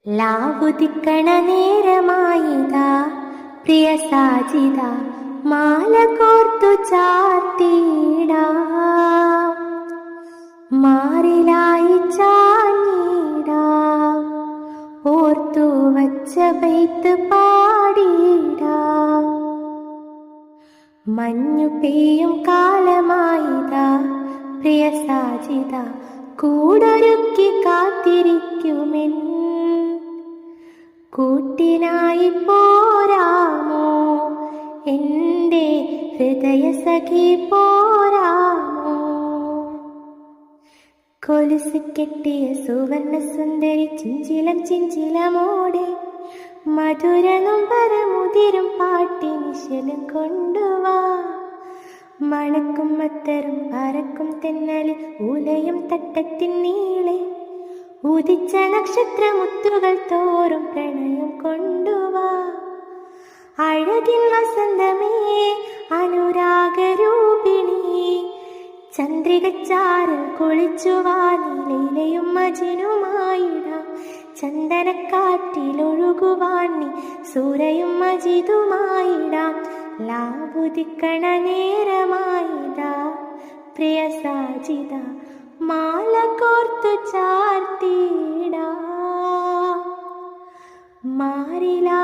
ലാവുദിക്കണ നേരമായിതാ പ്രിയ സാജിദ, മാല കോർത്തു ചാർത്തിടാ, മാറിലായി ചാഞ്ഞിടാ, ഓർത്തു വച്ച ബൈത്ത് പാടിടാ. മഞ്ഞു പെയ്യും കാലമായിതാ പ്രിയ സാജിദ, കൂടൊരുക്കി കാത്തിരിക്കുമെൻ കൂട്ടിനായി പോരാമോ, എൻ്റെ ഹൃദയ സഖി പോരാമോ. കൊലുസ് കെട്ടിയ സുവർണ സുന്ദരി ചിഞ്ചിലം ചിഞ്ചിലമോടെ, മധുര നൊമ്പരമുതിരും പാട്ടിനിശലും കൊണ്ടുവാ. മണക്കും മത്തരും പറക്കും തെന്നലിൽ ഉലയും തട്ടത്തിൻ നീളെ, ഉദിച്ച നക്ഷത്രമുത്തുകൾ തോറും പ്രണയം കൊണ്ടുവാ. അഴകിൻ വസന്തമേ അനുരാഗരൂപിണി, ചന്ദ്രികച്ചാറിൽ കുളിച്ചുവാ. നീലയിലെയും മജിനുമായിടാം, ചന്ദനക്കാറ്റിലൊഴുകുവാൻ നീ സൂരയും മജിതുമായിടാം. ലാവുദിക്കണ നേരമായിതാ പ്രിയ സാജിദ, മാല കോർത്തു ചാർത്തിടാ, മാറിലാ